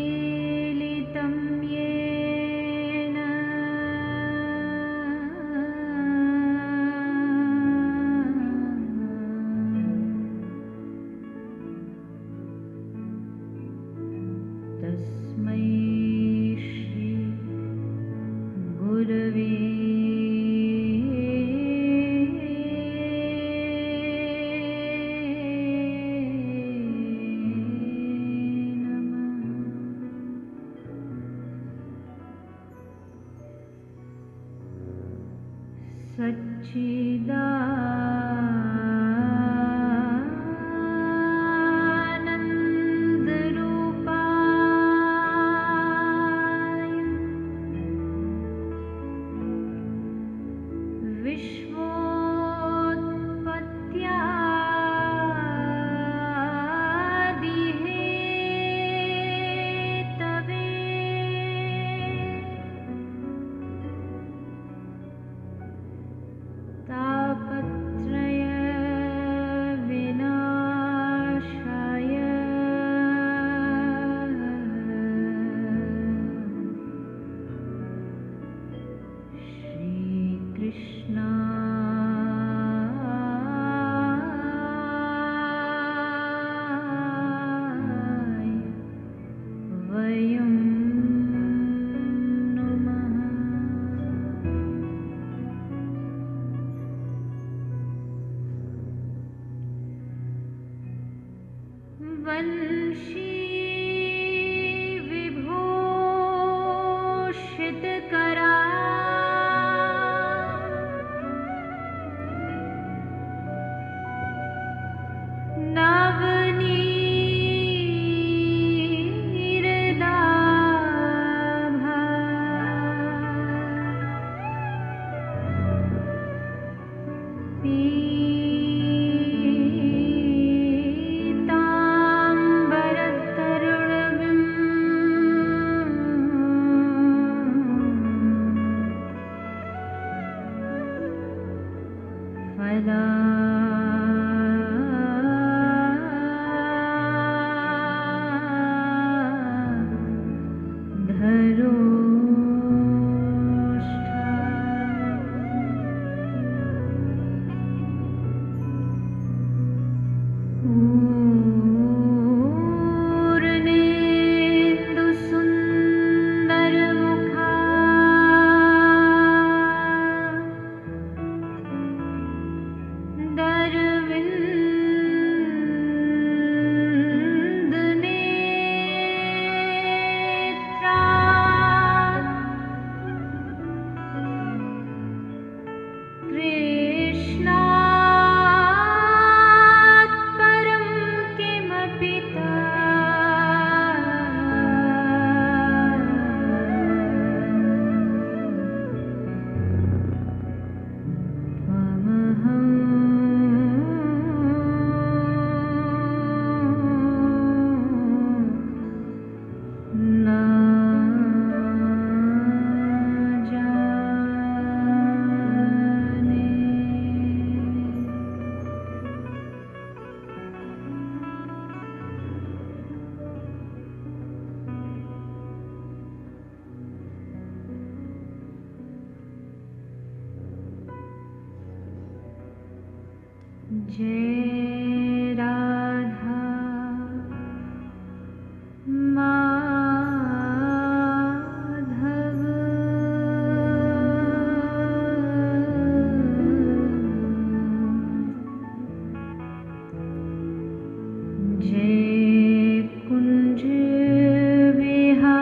चक्षुरुन्मीलितं येन तस्मै श्री गुरवे सच्चिदानन्दरूपाय विश्वोत्पत्त्यादिहेतवे तापत्रय विनाशाय श्रीकृष्णाय वयं नमः। वंशी विभूषितकरा नवनीरदाभा कृष्णात् परं किमपि त्वमहं न जाने। जय राधा माधव। जय कुंज बिहारी।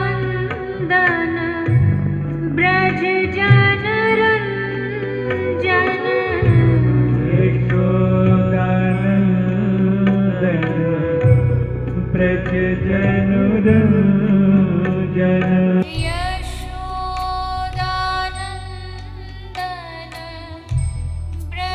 यशोदानन्दन ब्रज जन रञ्जन यशोदानन्दन ब्रज जन रञ्जन यशोदानन्दन ब्रज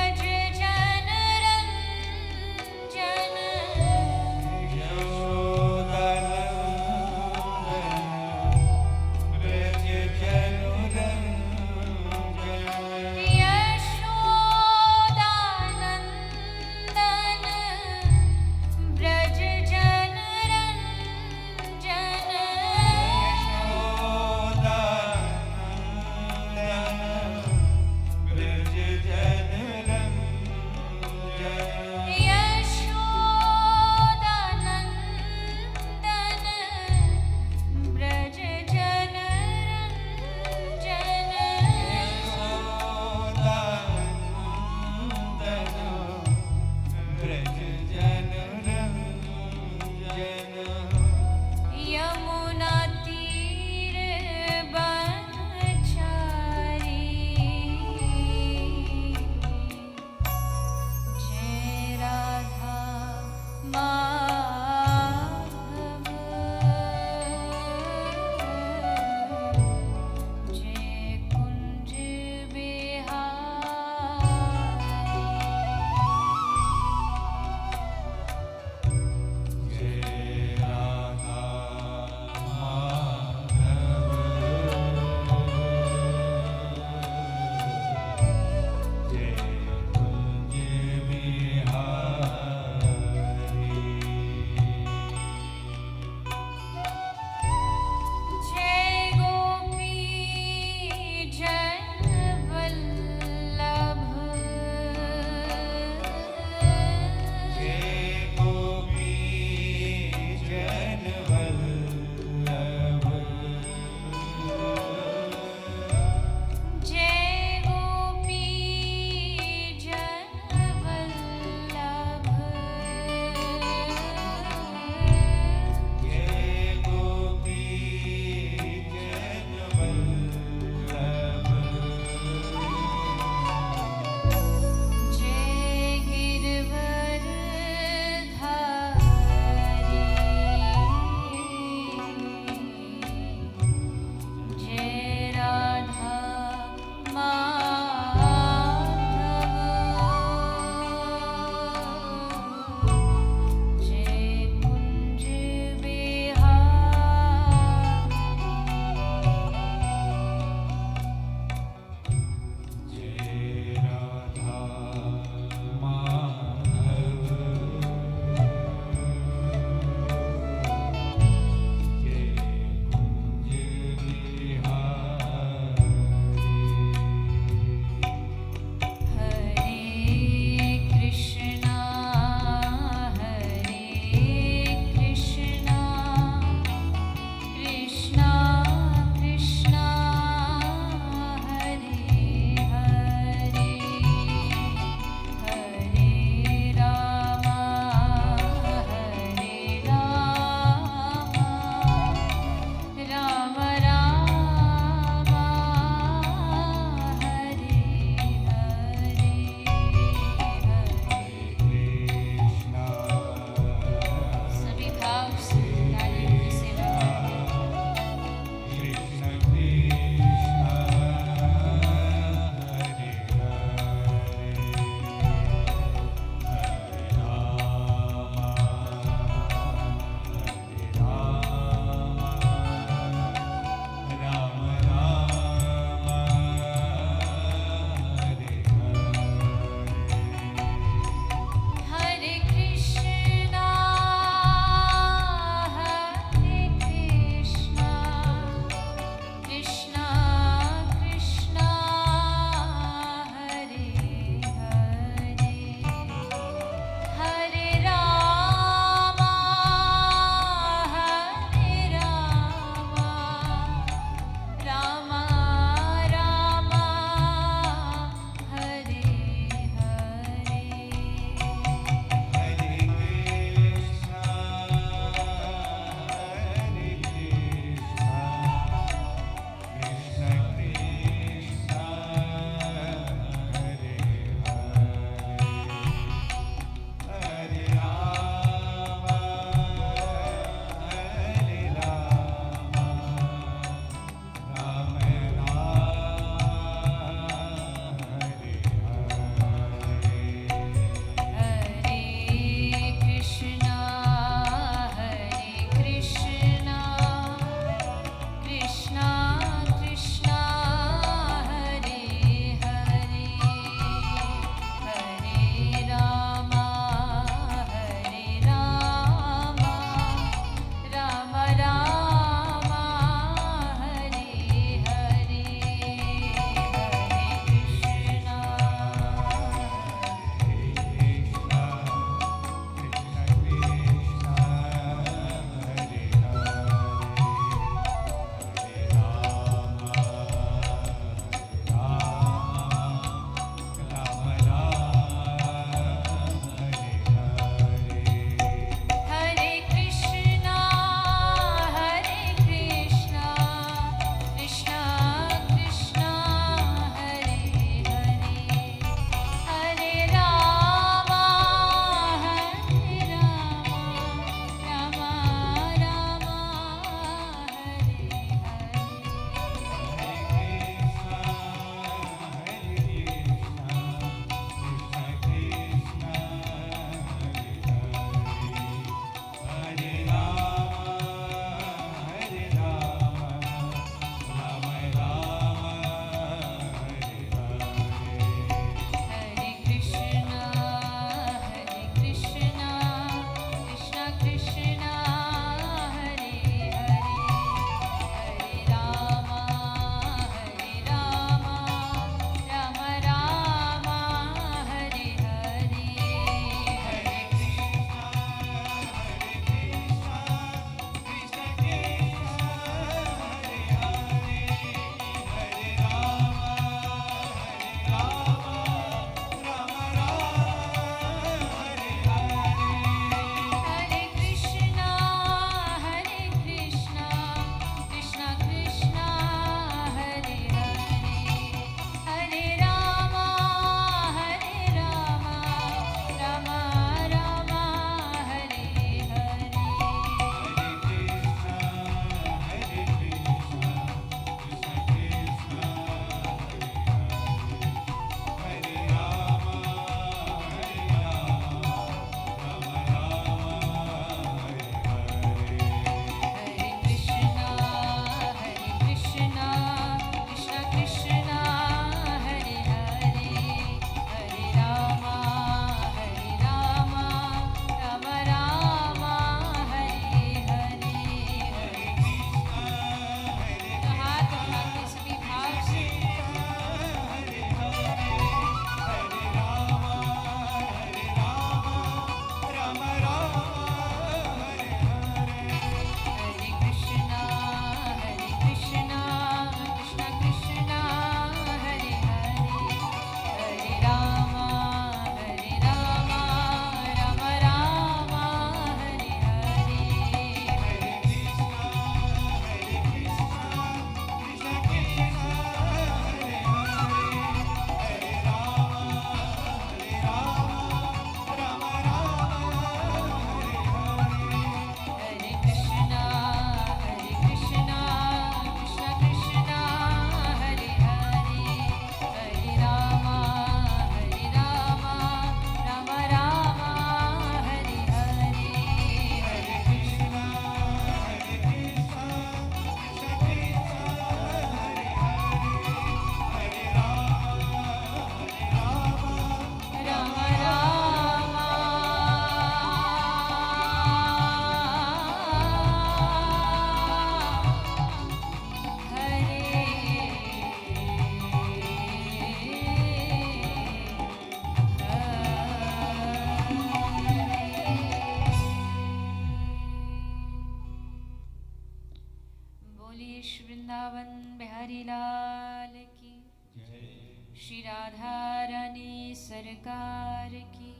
श्री राधा रानी सरकार की,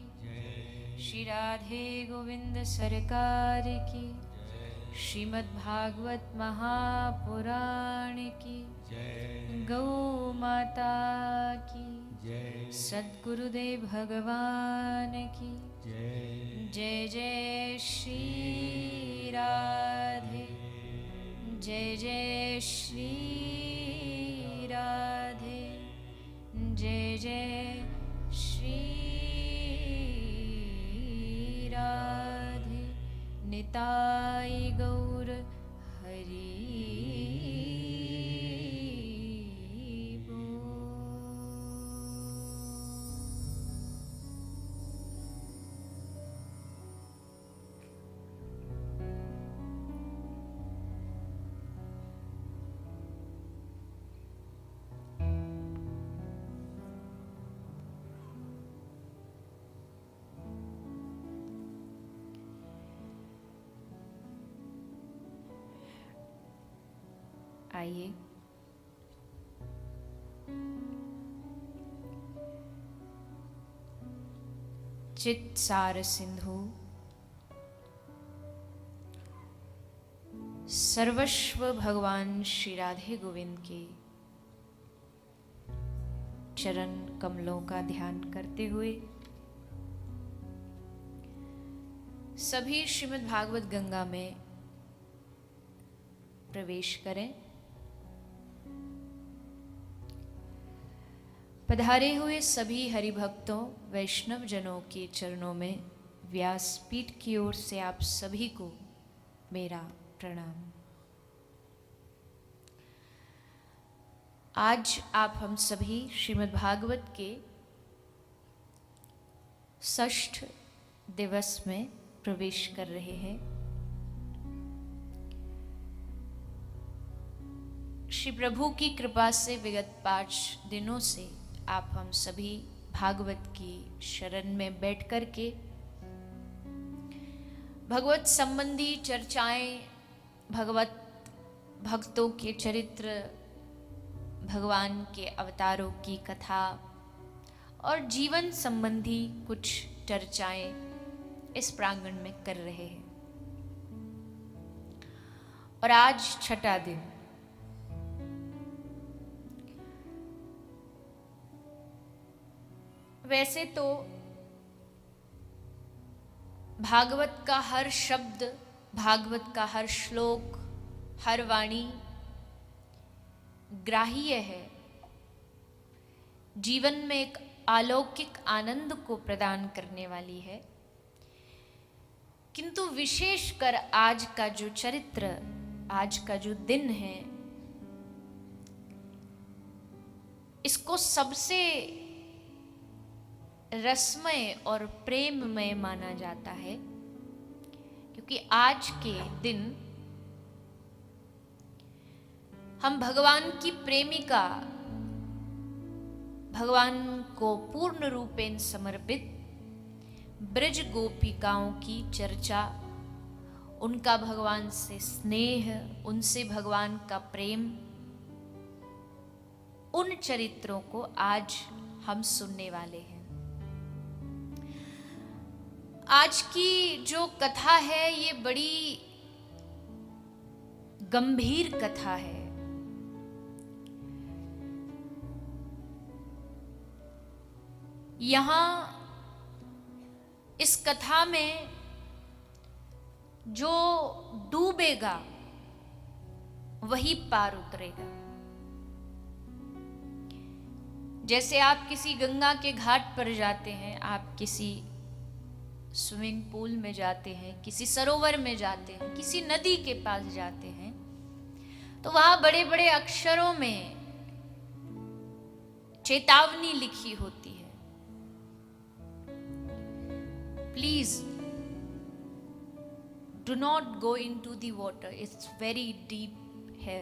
श्री राधे गोविंद सरकार की, श्रीमद् भागवत महापुराण की, गौ माता की, सद्गुरुदेव भगवान की जय। जय श्री राधे, जय जय श्री राधे, जय जय श्री राधे। निताय गौर हरि आइए चित सार सिंधु सर्वस्व भगवान श्री राधे गोविंद के चरण कमलों का ध्यान करते हुए सभी श्रीमद् भागवत गंगा में प्रवेश करें। पधारे हुए सभी हरिभक्तों वैष्णव जनों के चरणों में व्यासपीठ की ओर से आप सभी को मेरा प्रणाम। आज आप हम सभी श्रीमद् भागवत के षष्ठ दिवस में प्रवेश कर रहे हैं। श्री प्रभु की कृपा से विगत 5 दिनों से आप हम सभी भागवत की शरण में बैठ कर के भगवत संबंधी चर्चाएं, भगवत भक्तों के चरित्र, भगवान के अवतारों की कथा और जीवन संबंधी कुछ चर्चाएं इस प्रांगण में कर रहे हैं। और आज छठा दिन। वैसे तो भागवत का हर शब्द, भागवत का हर श्लोक, हर वाणी ग्राह्य है, जीवन में एक अलौकिक आनंद को प्रदान करने वाली है। किंतु विशेषकर आज का जो चरित्र, आज का जो दिन है, इसको सबसे रसमय और प्रेममय माना जाता है, क्योंकि आज के दिन हम भगवान की प्रेमिका, भगवान को पूर्ण रूपेण समर्पित ब्रज गोपिकाओं की चर्चा, उनका भगवान से स्नेह, उनसे भगवान का प्रेम, उन चरित्रों को आज हम सुनने वाले हैं। आज की जो कथा है ये बड़ी गंभीर कथा है। यहां इस कथा में जो डूबेगा वही पार उतरेगा। जैसे आप किसी गंगा के घाट पर जाते हैं, आप किसी स्विमिंग पूल में जाते हैं, किसी सरोवर में जाते हैं, किसी नदी के पास जाते हैं, तो वहां बड़े बड़े अक्षरों में चेतावनी लिखी होती है, please do not go into the water, it's very deep है।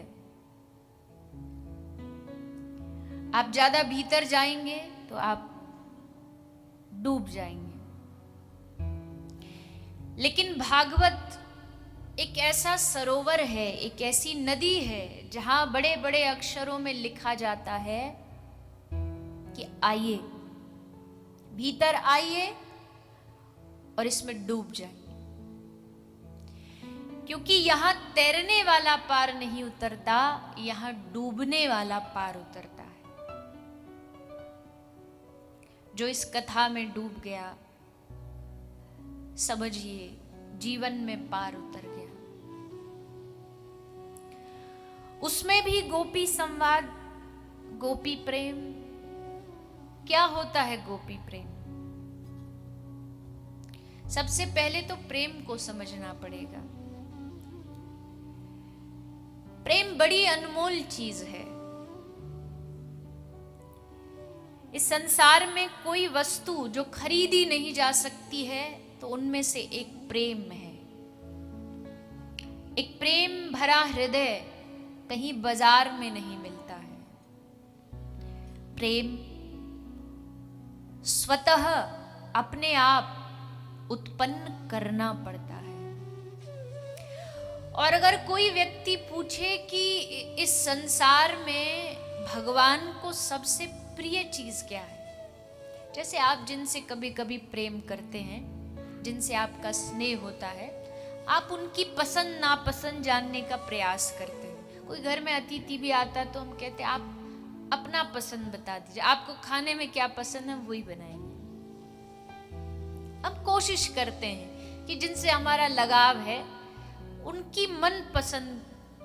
आप ज्यादा भीतर जाएंगे तो आप डूब जाएंगे। लेकिन भागवत एक ऐसा सरोवर है, एक ऐसी नदी है जहां बड़े बड़े अक्षरों में लिखा जाता है कि आइए, भीतर आइए और इसमें डूब जाइए, क्योंकि यहां तैरने वाला पार नहीं उतरता, यहां डूबने वाला पार उतरता है। जो इस कथा में डूब गया, समझिए जीवन में पार उतर गया। उसमें भी गोपी संवाद, गोपी प्रेम। क्या होता है गोपी प्रेम? सबसे पहले तो प्रेम को समझना पड़ेगा। प्रेम बड़ी अनमोल चीज है। इस संसार में कोई वस्तु जो खरीदी नहीं जा सकती है तो उनमें से एक प्रेम है। एक प्रेम भरा हृदय कहीं बाजार में नहीं मिलता है। प्रेम स्वतः अपने आप उत्पन्न करना पड़ता है। और अगर कोई व्यक्ति पूछे कि इस संसार में भगवान को सबसे प्रिय चीज क्या है, जैसे आप जिनसे कभी कभी प्रेम करते हैं, जिनसे आपका स्नेह होता है, आप उनकी पसंद नापसंद जानने का प्रयास करते हैं। कोई घर में अतिथि भी आता है तो हम कहते हैं आप अपना पसंद बता दीजिए, आपको खाने में क्या पसंद है वही बनाएंगे। हम कोशिश करते हैं कि जिनसे हमारा लगाव है उनकी मन पसंद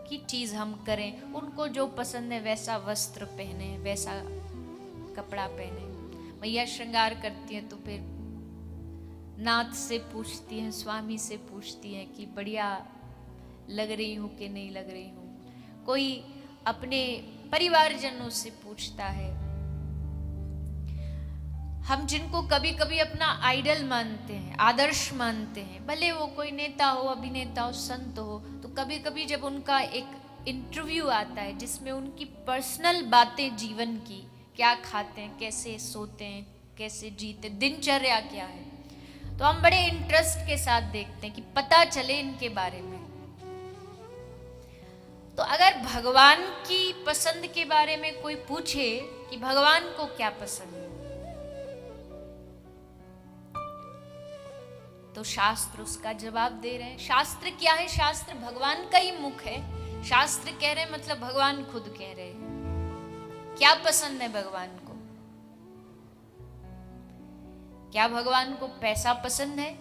की चीज हम करें, उनको जो पसंद है वैसा वस्त्र पहने, वैसा कपड़ा पहने। मैया श्रृंगार करती हैं तो फिर नाथ से पूछती हैं, स्वामी से पूछती हैं कि बढ़िया लग रही हूं कि नहीं लग रही हूं। कोई अपने परिवारजनों से पूछता है। हम जिनको कभी कभी अपना आइडल मानते हैं, आदर्श मानते हैं, भले वो कोई नेता हो, अभिनेता हो, संत हो, तो कभी कभी जब उनका एक इंटरव्यू आता है जिसमें उनकी पर्सनल बातें जीवन की, क्या खाते हैं, कैसे सोते हैं, कैसे जीते, दिनचर्या क्या है, तो हम बड़े इंटरेस्ट के साथ देखते हैं कि पता चले इनके बारे में। तो अगर भगवान की पसंद के बारे में कोई पूछे कि भगवान को क्या पसंद है, तो शास्त्र उसका जवाब दे रहे हैं। शास्त्र क्या है? शास्त्र भगवान का ही मुख है। शास्त्र कह रहे हैं मतलब भगवान खुद कह रहे हैं। क्या पसंद है भगवान को? क्या भगवान को पैसा पसंद है?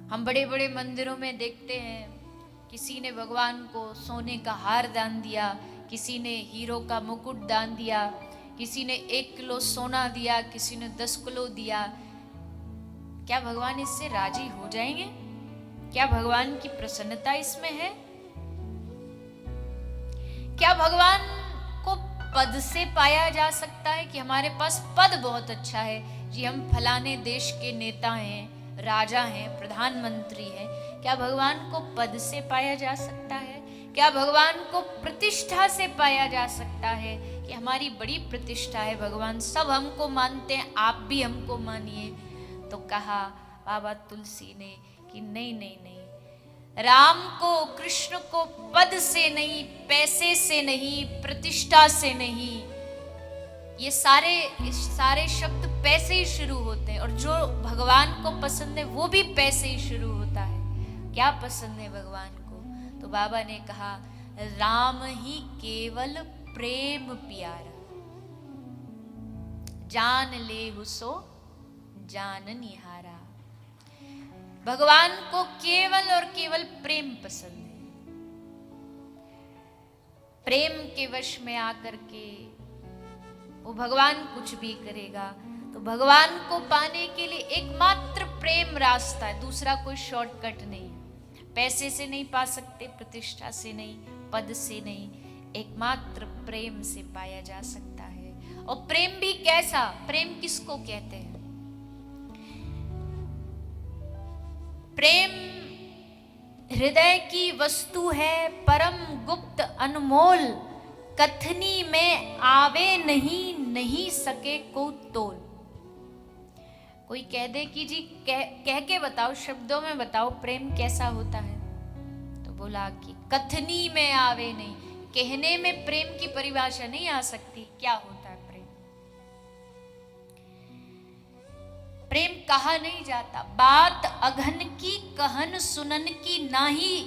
हम बड़े बड़े मंदिरों में देखते हैं किसी ने भगवान को सोने का हार दान दिया, किसी ने हीरो का मुकुट दान दिया, किसी ने 1 किलो सोना दिया, किसी ने 10 किलो दिया। क्या भगवान इससे राजी हो जाएंगे? क्या भगवान की प्रसन्नता इसमें है? क्या भगवान को पद से पाया जा सकता है कि हमारे पास पद बहुत अच्छा है जी, हम फलाने देश के नेता हैं, राजा हैं, प्रधानमंत्री हैं? क्या भगवान को पद से पाया जा सकता है? क्या भगवान को प्रतिष्ठा से पाया जा सकता है कि हमारी बड़ी प्रतिष्ठा है, भगवान सब हमको मानते हैं, आप भी हमको मानिए? तो कहा बाबा तुलसी ने कि नहीं नहीं नहीं, राम को, कृष्ण को पद से नहीं, पैसे से नहीं, प्रतिष्ठा से नहीं, ये सारे शब्द पैसे ही शुरू होते हैं, और जो भगवान को पसंद है वो भी पैसे ही शुरू होता है। क्या पसंद है भगवान को? तो बाबा ने कहा राम ही केवल प्रेम प्यारा, जान ले हुसो जान निहारा। भगवान को केवल और केवल प्रेम पसंद है। प्रेम के वश में आकर के वो भगवान कुछ भी करेगा। तो भगवान को पाने के लिए एकमात्र प्रेम रास्ता है, दूसरा कोई शॉर्टकट नहीं। पैसे से नहीं पा सकते, प्रतिष्ठा से नहीं, पद से नहीं, एकमात्र प्रेम से पाया जा सकता है। और प्रेम भी कैसा? प्रेम किसको कहते हैं? प्रेम हृदय की वस्तु है, परम गुप्त अनमोल, कथनी में आवे नहीं, नहीं सके को तोल। कोई कह दे कि जी कह के बताओ, शब्दों में बताओ प्रेम कैसा होता है, तो बोला कि कथनी में आवे नहीं, कहने में प्रेम की परिभाषा नहीं आ सकती। क्या होता है प्रेम? प्रेम कहा नहीं जाता। बात अघन की कहन सुनन की नाही,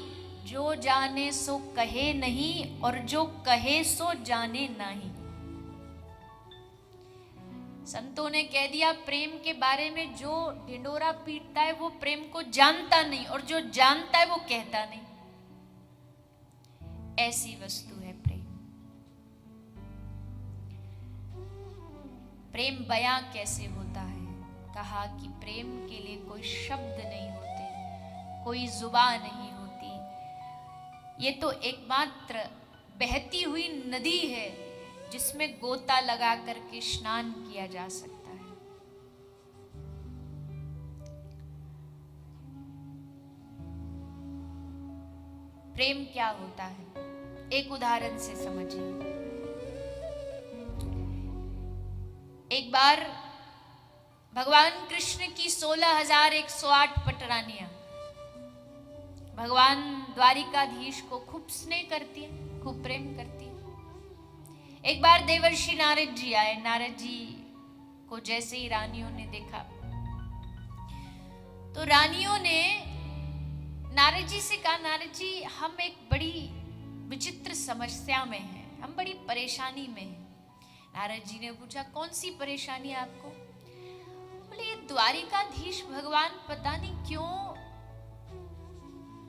जो जाने सो कहे नहीं और जो कहे सो जाने नहीं। संतों ने कह दिया प्रेम के बारे में, जो ढिंडोरा पीटता है वो प्रेम को जानता नहीं, और जो जानता है वो कहता नहीं। ऐसी वस्तु है प्रेम। प्रेम बयां कैसे होता है? कहा कि प्रेम के लिए कोई शब्द नहीं होते, कोई जुबान नहीं होती। ये तो एकमात्र बहती हुई नदी है जिसमें गोता लगा करके स्नान किया जा सकता है। प्रेम क्या होता है? एक उदाहरण से समझिए। एक बार भगवान कृष्ण की 16,108 पटरानियां भगवान द्वारिकाधीश को खूब स्नेह करती है, खूब प्रेम करती है। एक बार देवर्षि नारद जी आए। नारद जी को जैसे ही रानियों ने देखा तो रानियों ने नारद जी से कहा, नारद जी हम एक बड़ी विचित्र समस्या में हैं, हम बड़ी परेशानी में हैं। नारद जी ने पूछा कौन सी परेशानी है आपको? बोले ये द्वारिकाधीश भगवान पता नहीं क्यों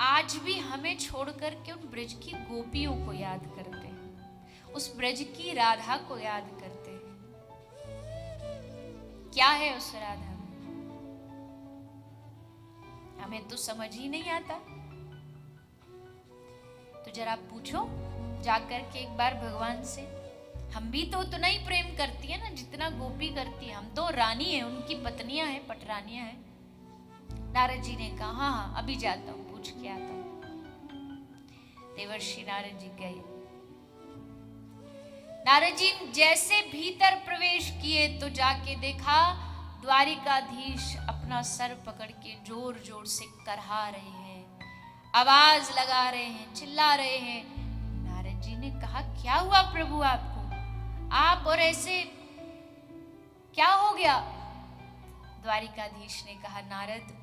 आज भी हमें छोड़कर के उन ब्रज की गोपियों को याद करते हैं, उस ब्रज की राधा को याद करते हैं। क्या है उस राधा में? हमें तो समझ ही नहीं आता। तो जरा पूछो जाकर के एक बार भगवान से, हम भी तो उतना ही प्रेम करती है ना जितना गोपी करती है। हम तो रानी है, उनकी पत्नियां हैं, पटरानियां हैं। नारद जी ने कहा हाँ हाँ अभी जाता हूं, पूछ के आता हूं। देवर्षि नारद जी गए। नारद जी जैसे भीतर प्रवेश किए तो जाके देखा द्वारिकाधीश अपना सर पकड़ के जोर जोर से करहा रहे हैं, आवाज लगा रहे हैं, चिल्ला रहे हैं। नारद जी ने कहा क्या हुआ प्रभु आपको? आप और ऐसे क्या हो गया? द्वारिकाधीश ने कहा नारद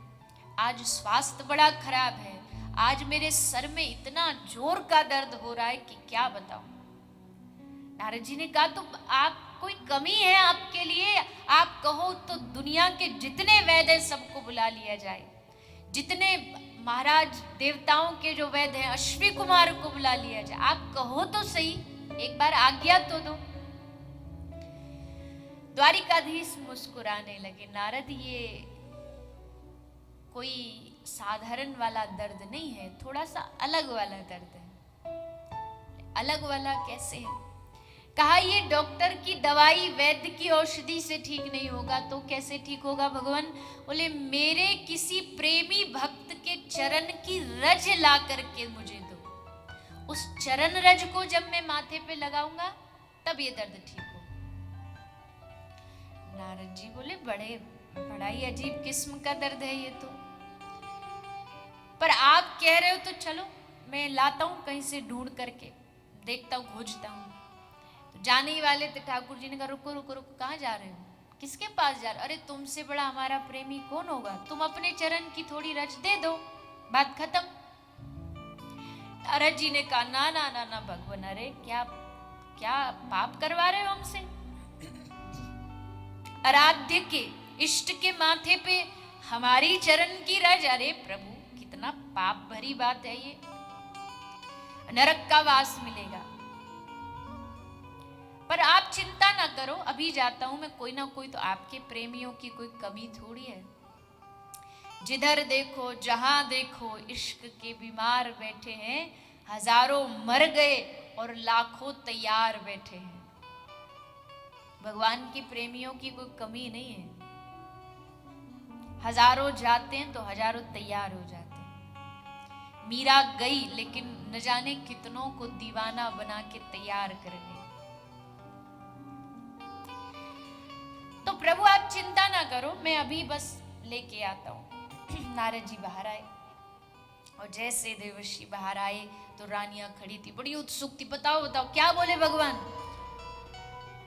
आज स्वास्थ्य बड़ा खराब है, आज मेरे सर में इतना जोर का दर्द हो रहा है कि क्या बताऊं। नारद जी ने कहा तो आप कोई कमी है आपके लिए? आप कहो तो दुनिया के जितने वैद्य हैं सबको बुला लिया जाए, जितने महाराज देवताओं के जो वैद्य हैं अश्वी कुमार को बुला लिया जाए। आप कहो तो सही, एक बार आज्ञा तो दो। द्वारिकाधीश मुस्कुराने लगे। नारद ये कोई साधारण वाला दर्द नहीं है, थोड़ा सा अलग वाला दर्द है। अलग वाला कैसे है? कहा ये डॉक्टर की दवाई वैद्य की औषधि से ठीक नहीं होगा तो कैसे ठीक होगा भगवान? बोले मेरे किसी प्रेमी भक्त के चरण की रज ला करके मुझे दो, उस चरण रज को जब मैं माथे पे लगाऊंगा तब ये दर्द ठीक हो। नारद जी बोले बड़ा ही अजीब किस्म का दर्द है ये तो, पर आप कह रहे हो तो चलो मैं लाता हूं कहीं से ढूंढ करके, देखता हूं, खोजता हूं। तो जाने ही वाले थे। ठाकुर जी ने कहा रुको रुको रुको, कहाँ जा रहे हो? किसके पास जा रहे हो? अरे तुमसे बड़ा हमारा प्रेमी कौन होगा, तुम अपने चरण की थोड़ी रच दे दो, बात खत्म। नारद जी ने कहा ना ना ना ना भगवान, अरे क्या क्या पाप करवा रहे हो हमसे? आराध्य के इष्ट के माथे पे हमारी चरण की रज? अरे प्रभु कितना पाप भरी बात है ये, नरक का वास मिलेगा। पर आप चिंता ना करो, अभी जाता हूं मैं, कोई ना कोई तो आपके प्रेमियों की कोई कमी थोड़ी है। जिधर देखो जहां देखो इश्क के बीमार बैठे हैं, हजारों मर गए और लाखों तैयार बैठे हैं। भगवान के प्रेमियों की कोई कमी नहीं है। हजारों जाते हैं तो हजारों तैयार हो जाते हैं। मीरा गई लेकिन न जाने कितनों को दीवाना बना के तैयार कर गई। तो प्रभु आप चिंता ना करो, मैं अभी बस लेके आता हूं। नारद जी बाहर आए। और जैसे देवर्षि बाहर आए तो रानियां खड़ी थी, बड़ी उत्सुक थी, बताओ बताओ क्या बोले भगवान।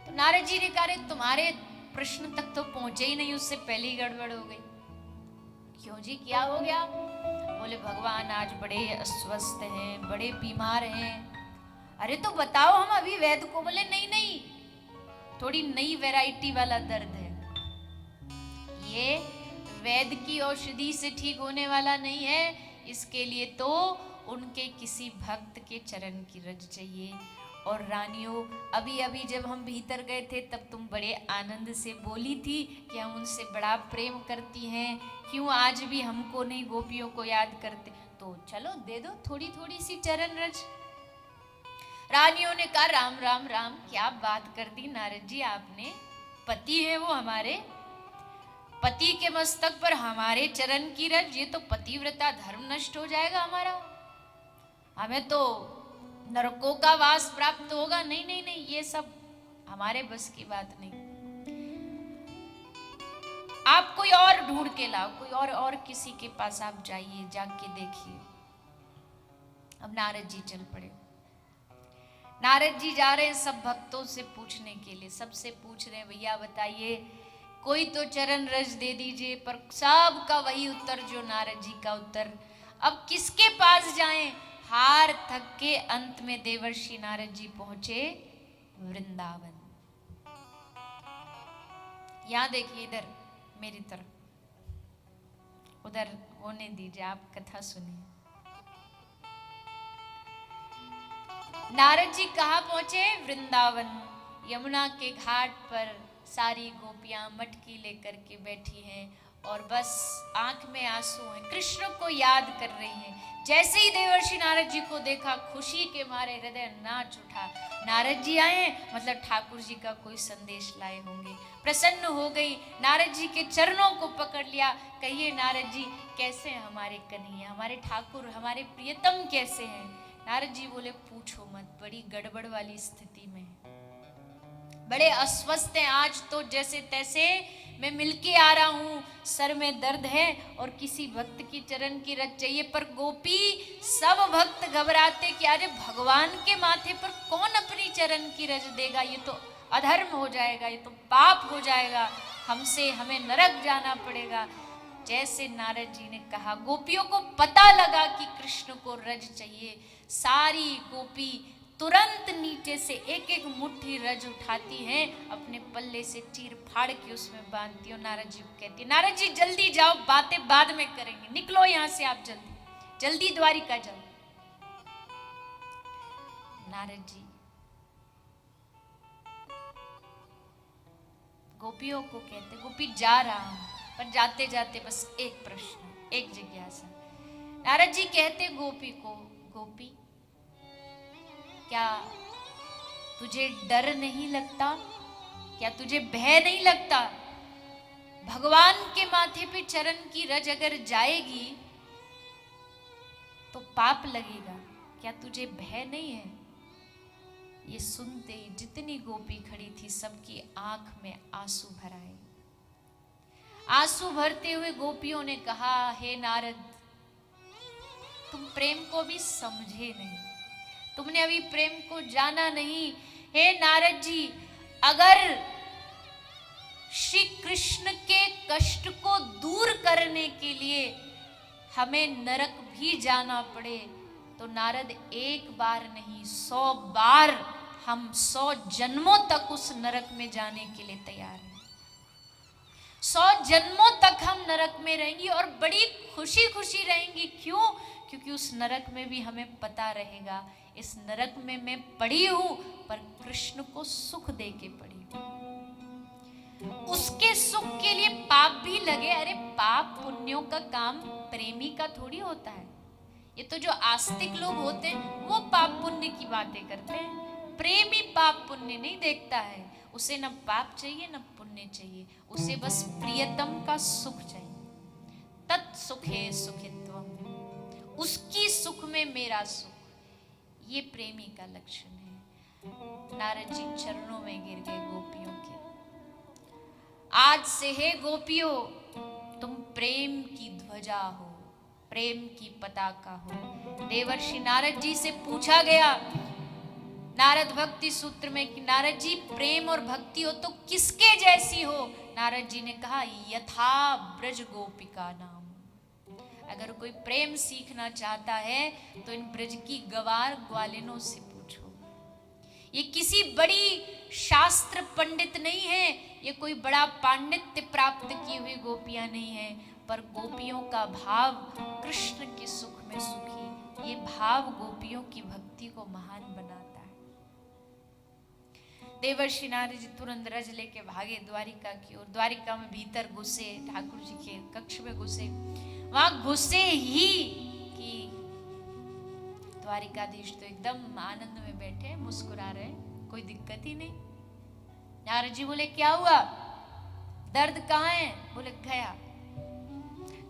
तो नारद जी ने कहा तुम्हारे प्रश्न तक तो पहुंचे ही नहीं, उससे पहले ही गड़बड़ हो गई। क्यों जी, क्या हो गया? बोले भगवान आज बड़े अस्वस्थ हैं, बड़े बीमार हैं। अरे तो बताओ हम अभी वैद्य को। बोले नहीं नहीं, थोड़ी नई वैरायटी वाला दर्द है, ये वैद्य की औषधि से ठीक होने वाला नहीं है, इसके लिए तो उनके किसी भक्त के चरण की रज चाहिए। और रानियों, अभी अभी जब हम भीतर गए थे तब तुम बड़े आनंद से बोली थी कि हम उनसे बड़ा प्रेम करती हैं, क्यों आज भी हमको नहीं गोपियों को याद करते, तो चलो दे दो थोड़ी थोड़ी सी चरण रज। रानियों ने कहा राम राम राम, क्या बात कर दी नारद जी आपने, पति है वो हमारे, पति के मस्तक पर हमारे चरण की रज, ये तो पतिव्रता धर्म नष्ट हो जाएगा हमारा, हमें तो नरकों का वास प्राप्त होगा। नहीं नहीं नहीं, ये सब हमारे बस की बात नहीं, आप कोई और ढूंढ के लाओ, कोई और किसी के पास आप जाइए, जाके देखिए। अब नारद जी चल पड़े। नारद जी जा रहे हैं सब भक्तों से पूछने के लिए, सबसे पूछ रहे हैं भैया बताइए कोई तो चरण रज दे दीजिए, पर सबका वही उत्तर जो नारद जी का उत्तर। अब किसके पास जाएं? हार थक के अंत में देवर्षि नारद जी पहुंचे वृंदावन। यहां देखिए, इधर मेरी तरफ, उधर होने दीजिए, आप कथा सुनिए। नारद जी कहाँ पहुंचे? वृंदावन। यमुना के घाट पर सारी गोपियां मटकी लेकर के बैठी हैं और बस आंख में आंसू हैं, कृष्ण को याद कर रही हैं। जैसे ही देवर्षि नारद जी को देखा, खुशी के मारे हृदय नाच उठा। नारद जी आए मतलब ठाकुर जी का कोई संदेश लाए होंगे। प्रसन्न हो गई, नारद जी के चरणों को पकड़ लिया। कहिए नारद जी कैसे हैं हमारे कन्हैया, हमारे ठाकुर, हमारे प्रियतम कैसे हैं? नारद जी बोले पूछो मत, बड़ी गड़बड़ वाली स्थिति में, बड़े अस्वस्थ हैं। आज तो जैसे तैसे मैं मिलके आ रहा हूँ, सर में दर्द है और किसी भक्त की चरण की रज चाहिए। पर गोपी सब भक्त घबराते कि अरे भगवान के माथे पर कौन अपनी चरण की रज देगा, ये तो अधर्म हो जाएगा, ये तो पाप हो जाएगा, हमसे हमें नरक जाना पड़ेगा। जैसे नारद जी ने कहा, गोपियों को पता लगा कि कृष्ण को रज चाहिए। सारी गोपी तुरंत नीचे से एक एक मुट्ठी रज उठाती हैं, अपने पल्ले से चीर फाड़ के उसमें बांधती हो। नारद जी को कहती है नारद जी जल्दी जाओ, बातें बाद में करेंगे, निकलो यहां से आप जल्दी, जल्दी द्वारिका जाओ। नारद जी गोपियों को कहते, गोपी जा रहा हूं, पर जाते जाते बस एक प्रश्न, एक जिज्ञासा। नारद जी कहते गोपी को, गोपी क्या तुझे डर नहीं लगता, क्या तुझे भय नहीं लगता? भगवान के माथे पे चरण की रज अगर जाएगी तो पाप लगेगा, क्या तुझे भय नहीं है? ये सुनते ही जितनी गोपी खड़ी थी सबकी आंख में आंसू भर आए। आंसू भरते हुए गोपियों ने कहा, हे नारद, तुम प्रेम को भी समझे नहीं, तुमने अभी प्रेम को जाना नहीं। हे नारद जी, अगर श्री कृष्ण के कष्ट को दूर करने के लिए हमें नरक भी जाना पड़े तो नारद एक बार नहीं 100 बार, हम 100 जन्मों तक उस नरक में जाने के लिए तैयार हैं। 100 जन्मों तक हम नरक में रहेंगी और बड़ी खुशी खुशी रहेंगी। क्यों? क्योंकि उस नरक में भी हमें पता रहेगा इस नरक में मैं पड़ी हूं, पर कृष्ण को सुख दे के पड़ी हूं। उसके सुख के लिए पाप भी लगे। अरे पाप पुण्यों का काम प्रेमी का थोड़ी होता है। ये तो जो आस्तिक लोग होते हैं वो पाप पुण्य की बातें करते हैं। प्रेमी पाप पुण्य नहीं देखता है, उसे न पाप चाहिए न पुण्य चाहिए, उसे बस प्रियतम का सुख चाहिए। तत्सुखे सुखित्वम, उसकी सुख में मेरा सुख, ये प्रेमी का लक्षण है। नारद जी चरणों में गिर गए गोपियों के। आज से हे गोपियों, तुम प्रेम की ध्वजा हो, प्रेम की पताका हो। देवर्षि नारद जी से पूछा गया नारद भक्ति सूत्र में कि नारद जी प्रेम और भक्ति हो तो किसके जैसी हो? नारद जी ने कहा यथा ब्रज गोपिका नाम। अगर कोई प्रेम सीखना चाहता है तो इन ब्रज की गवार ग्वालिनों से पूछो। ये किसी बड़ी शास्त्र पंडित नहीं है, ये कोई बड़ा पांडित्य प्राप्त की हुई गोपियां नहीं है, पर गोपियों का भाव कृष्ण के सुख में सुखी, ये भाव गोपियों की भक्ति को महान बनाता है। देवर्षि नारद जी तुरंत रज लेके भागे द्वारिका की ओर। द्वारिका में भीतर घुसे, ठाकुर जी के कक्ष में घुसे। वहां घुसे ही कि द्वारिकाधीश तो एकदम आनंद में बैठे, मुस्कुरा रहे, कोई दिक्कत ही नहीं। नारद जी बोले क्या हुआ, दर्द कहाँ है? बोले गया।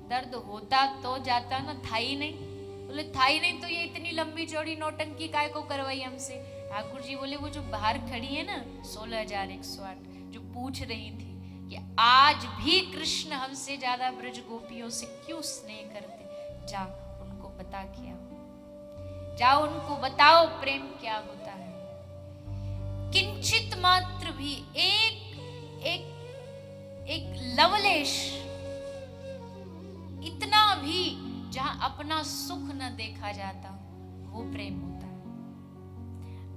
दर्द होता तो जाता ना, था ही नहीं। बोले था ही नहीं तो ये इतनी लंबी चौड़ी नौटंकी काय को करवाई हमसे? ठाकुर जी बोले वो जो बाहर खड़ी है ना 16,108, जो पूछ रही थी कि आज भी कृष्ण हमसे ज्यादा ब्रज गोपियों से क्यों स्नेह करते, जा उनको बता क्या, जाओ उनको बताओ प्रेम क्या होता है। किंचित मात्र भी एक लवलेश, इतना भी जहां अपना सुख न देखा जाता, वो प्रेम होता है।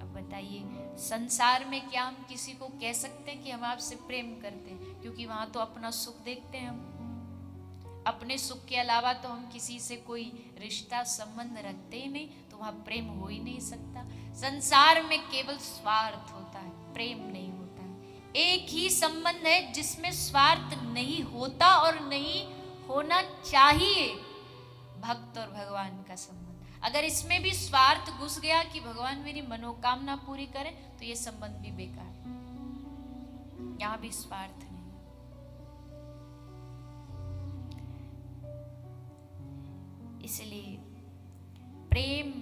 अब बताइए संसार में क्या हम किसी को कह सकते हैं कि हम आपसे प्रेम करते हैं? क्योंकि वहां तो अपना सुख देखते हैं हम, अपने सुख के अलावा तो हम किसी से कोई रिश्ता संबंध रखते ही नहीं, तो वहां प्रेम हो ही नहीं सकता। संसार में केवल स्वार्थ होता है, प्रेम नहीं होता है। एक ही संबंध है जिसमें स्वार्थ नहीं होता और नहीं होना चाहिए, भक्त और भगवान का संबंध। अगर इसमें भी स्वार्थ घुस गया कि भगवान मेरी मनोकामना पूरी करें, तो ये संबंध भी बेकार है। यहां भी स्वार्थ नहीं। इसलिए प्रेम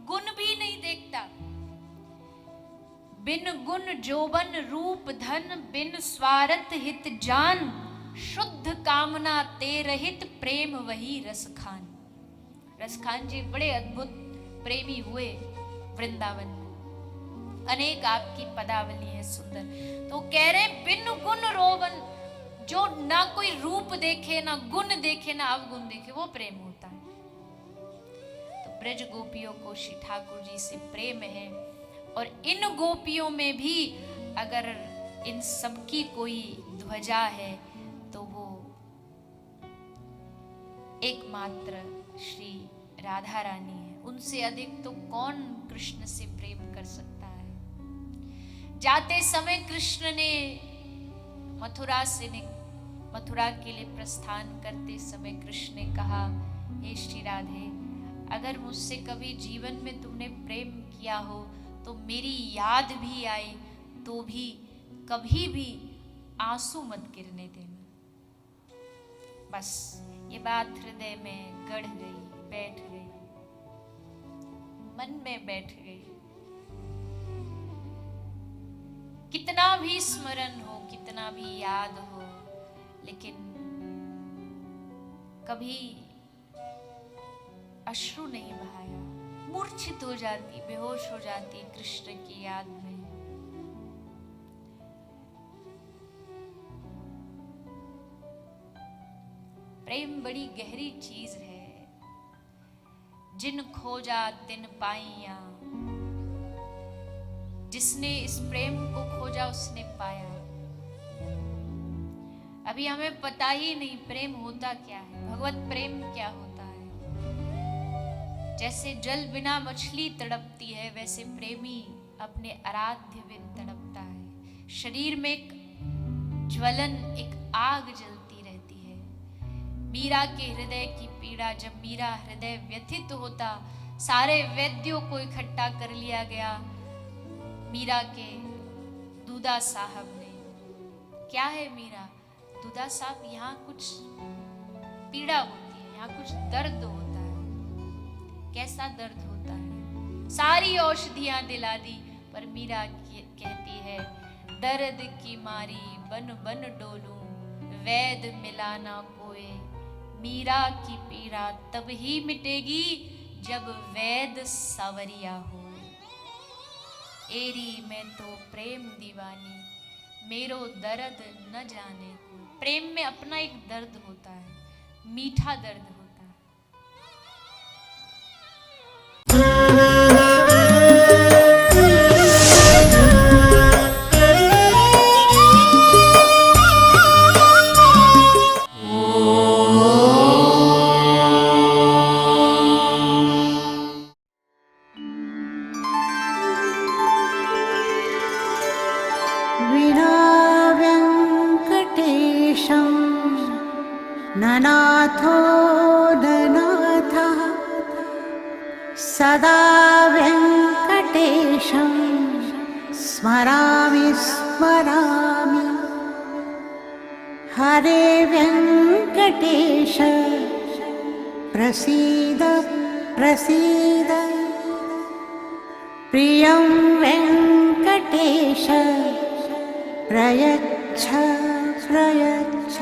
गुण भी नहीं देखता। बिन गुण जोबन रूप धन, बिन स्वार्थ हित जान, शुद्ध कामना ते रहित, प्रेम वही रसखान। रसखान जी बड़े अद्भुत प्रेमी हुए वृंदावन में। अनेक आपकी पदावली है सुंदर। तो कह रहे बिन गुण रोवन, जो ना कोई रूप देखे, ना गुण देखे, ना अवगुण देखे, वो प्रेम होता है। तो ब्रज गोपियों को श्री ठाकुर जी से प्रेम है, और इन गोपियों में भी अगर इन सबकी कोई ध्वजा है तो वो एकमात्र श्री राधा रानी है। उनसे अधिक तो कौन कृष्ण से प्रेम कर सकता है। जाते समय कृष्ण ने मथुरा के लिए प्रस्थान करते समय कृष्ण ने कहा, हे श्री राधे, अगर मुझसे कभी जीवन में तुमने प्रेम किया हो तो मेरी याद भी आए तो भी कभी भी आंसू मत गिरने देना। बस ये बात हृदय में गढ़ गई, बैठ गई, मन में बैठ गई। कितना भी स्मरण हो, कितना भी याद हो, लेकिन कभी अश्रु नहीं बहाया। मूर्छित हो जाती, बेहोश हो जाती कृष्ण की याद में। प्रेम बड़ी गहरी चीज है। जिन खोजा तिन पाइया, जिसने इस प्रेम को खोजा उसने पाया। अभी हमें पता ही नहीं प्रेम होता क्या है, भगवत प्रेम क्या होता है। जैसे जल बिना मछली तड़पती है, वैसे प्रेमी अपने आराध्य बिन तड़पता है। शरीर में एक ज्वलन, एक आग जलती रहती है। मीरा के हृदय की पीड़ा, जब मीरा हृदय व्यथित होता, सारे वैद्यों को इकट्ठा कर लिया गया। मीरा के दूधा साहब ने, क्या है मीरा? दूधा साहब, यहाँ कुछ पीड़ा होती है, यहाँ कुछ दर्द होता है। कैसा दर्द होता है? सारी औषधियां दिला दी, पर मीरा कहती है, दर्द की मारी बन बन डोलूं, वैद मिलाना कोए, मीरा की पीड़ा तब ही मिटेगी जब वैद सावरिया हो। एरी मैं तो प्रेम दीवानी, मेरो दर्द न जाने को। प्रेम में अपना एक दर्द होता है, मीठा दर्द होता है। विना व्यङ्कटेशं ननाथो ननाथः सदा व्यङ्कटेशं स्मरामि स्मरामि। हरे व्यङ्कटेश प्रसीद प्रसीद। प्रियं वेङ्कटेश प्रयच्छ प्रयच्छ।